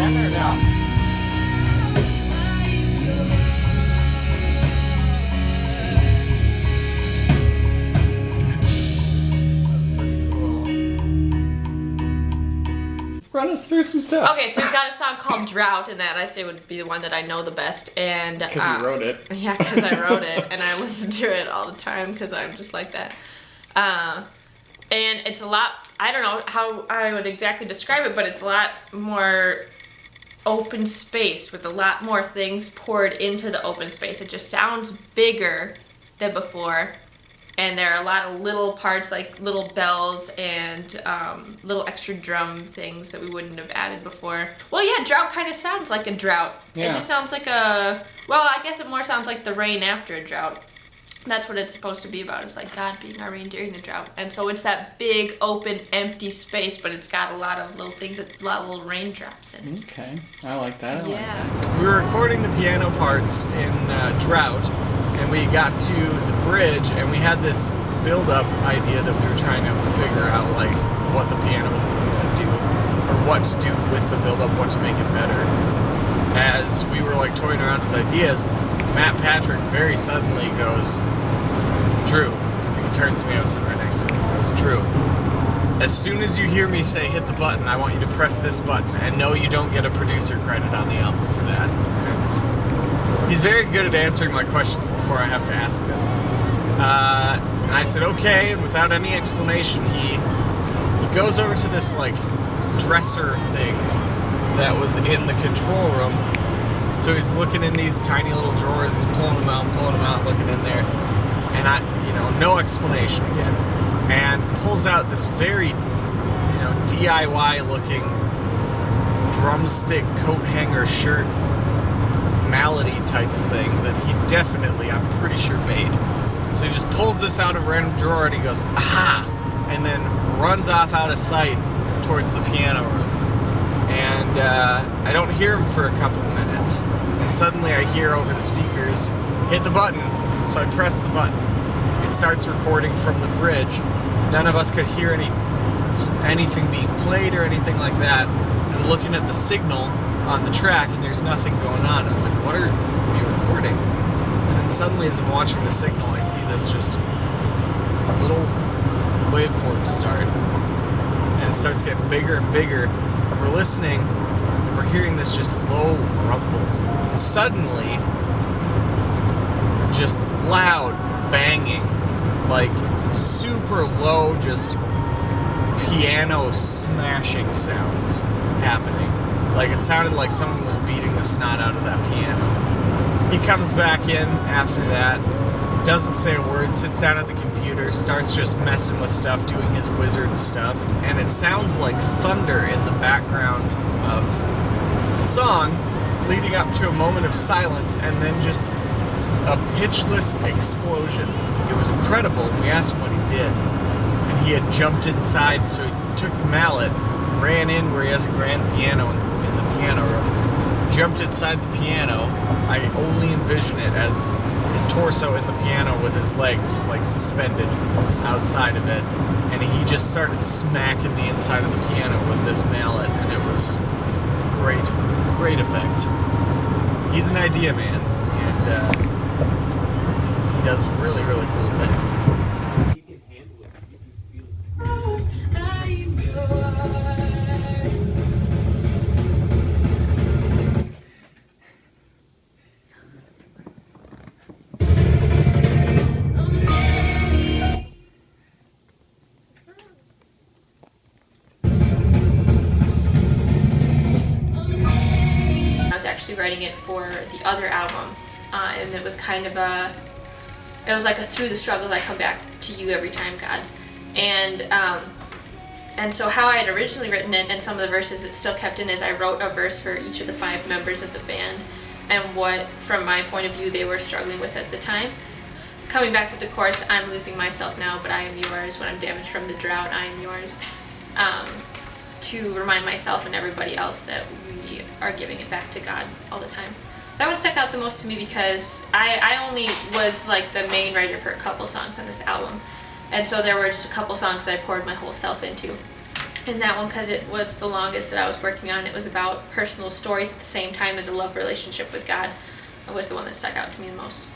again or no? Run us through some stuff. Okay, so we've got a song called Drought, and that I say would be the one that I know the best. And because you wrote it. Yeah, because I wrote it, and I listen to it all the time because I'm just like that. And it's a lot, I don't know how I would exactly describe it, but it's a lot more open space with a lot more things poured into the open space. It just sounds bigger than before. And there are a lot of little parts, like little bells and little extra drum things that we wouldn't have added before. Well, yeah, Drought kind of sounds like a drought. Yeah. It just sounds like well, I guess it more sounds like the rain after a drought. That's what it's supposed to be about. It's like God being our rain during the drought. And so it's that big, open, empty space, but it's got a lot of little things, a lot of little raindrops in it. Okay, I like that. Yeah. We were recording the piano parts in Drought, and we got to the bridge, and we had this build-up idea that we were trying to figure out, like, what the piano was going to do, or what to do with the build-up, what to make it better. As we were, like, toying around with ideas, Matt Patrick very suddenly goes, Drew. He turns to me, I was sitting right next to him, he goes, Drew, as soon as you hear me say hit the button, I want you to press this button, and no, you don't get a producer credit on the album for that. He's very good at answering my questions before I have to ask them. And I said, okay, and without any explanation, he goes over to this, like, dresser thing that was in the control room. So he's looking in these tiny little drawers, he's pulling them out, looking in there. And no explanation again. And pulls out this very, DIY looking drumstick coat hanger shirt malady type thing that he definitely, I'm pretty sure, made. So he just pulls this out of a random drawer and he goes, aha! And then runs off out of sight towards the piano room. And I don't hear him for a couple of minutes. And suddenly I hear over the speakers, hit the button. So I press the button. It starts recording from the bridge. None of us could hear anything being played or anything like that. And looking at the signal on the track, and there's nothing going on. I was like, what are we recording? And then suddenly, as I'm watching the signal, I see this just little waveform start. And it starts getting bigger and bigger. And we're listening, and we're hearing this just low rumble. Suddenly, just loud banging, like super low, just piano smashing sounds happening. Like it sounded like someone was beating the snot out of that piano. He comes back in after that, doesn't say a word, sits down at the computer, starts just messing with stuff, doing his wizard stuff, and it sounds like thunder in the background of the song, leading up to a moment of silence, and then just a pitchless explosion. It was incredible. We asked him what he did, and he had jumped inside, so he took the mallet, ran in where he has a grand piano in the piano room, jumped inside the piano. I only envision it as his torso in the piano with his legs like suspended outside of it, and he just started smacking the inside of the piano with this mallet, and it was great effects. He's an idea man, and he does really cool things. Actually writing it for the other album, and it was kind of it was like a through the struggles I come back to you every time, God. And so how I had originally written it, and some of the verses it still kept in, is I wrote a verse for each of the 5 members of the band and what, from my point of view, they were struggling with at the time. Coming back to the chorus, I'm losing myself now, but I am yours. When I'm damaged from the drought, I am yours. To remind myself and everybody else that we are giving it back to God all the time. That one stuck out the most to me because I only was like the main writer for a couple songs on this album, and so there were just a couple songs that I poured my whole self into. And that one, because it was the longest that I was working on, it was about personal stories at the same time as a love relationship with God. It was the one that stuck out to me the most.